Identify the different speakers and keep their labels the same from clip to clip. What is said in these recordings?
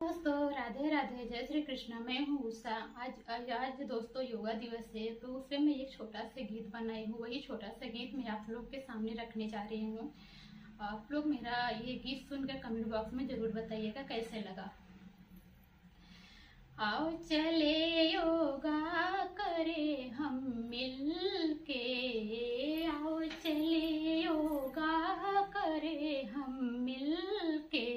Speaker 1: दोस्तों राधे राधे, जय श्री कृष्ण। मैं हूँ उषा। आज दोस्तों योगा दिवस है, तो उससे मैं एक छोटा सा गीत बनाई हूँ। वही छोटा सा गीत मैं आप लोग के सामने रखने जा रही हूँ। आप लोग मेरा ये गीत सुनकर कमेंट बॉक्स में जरूर बताइएगा कैसे लगा। आओ चले योगा करे हम मिल के, आओ चले योगा करे हम मिल के,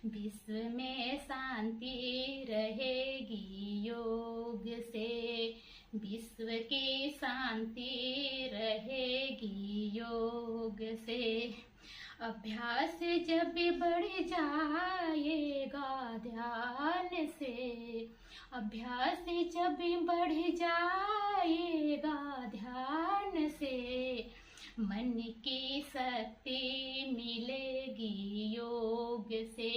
Speaker 1: विश्व में शांति रहेगी योग से, विश्व की शांति रहेगी योग से। अभ्यास जब बढ़ जाएगा ध्यान से, अभ्यास जब बढ़ जाएगा ध्यान से, मन की शक्ति मिलेगी योग से,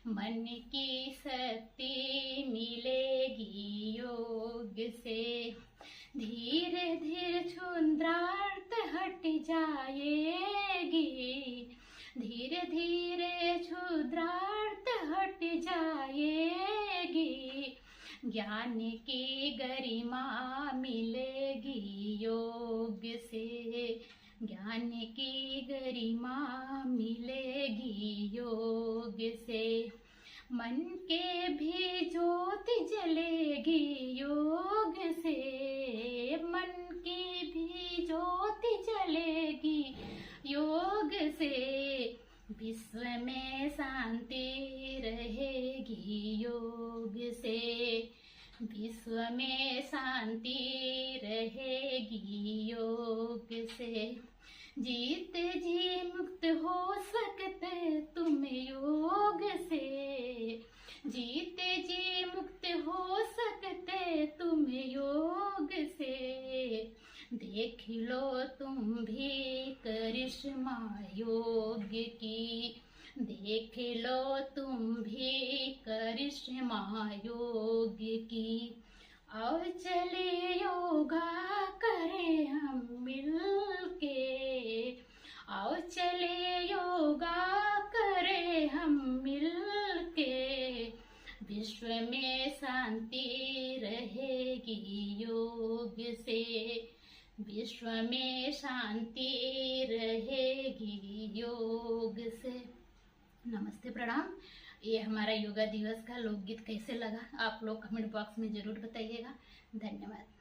Speaker 1: मन की शक्ति मिलेगी योग से। धीरे धीरे क्षुद्रार्थ हट जाएगी, धीरे धीरे क्षुद्रार्थ हट जाएगी, ज्ञान की गरिमा मिलेगी योग से, ज्ञान की गरिमा मिलेगी योग से। मन के भी ज्योति जलेगी योग से, मन की भी ज्योति जलेगी योग से, विश्व में शांति रहेगी योग से, विश्व में शांति रहेगी योग से। जीते जी मुक्त हो सकते तुम योग से, जीते जी मुक्त हो सकते तुम योग से। देख लो तुम भी करिश्मा योग की, देख लो तुम भी करिश्मा योग की। आओ चले योगा करें हम मिल के, आओ चले योगा करें हम मिल के, विश्व में शांति रहेगी योग से, विश्व में शांति रहेगी योग से। नमस्ते, प्रणाम। ये हमारा योगा दिवस का लोकगीत कैसे लगा आप लोग कमेंट बॉक्स में जरूर बताइएगा। धन्यवाद।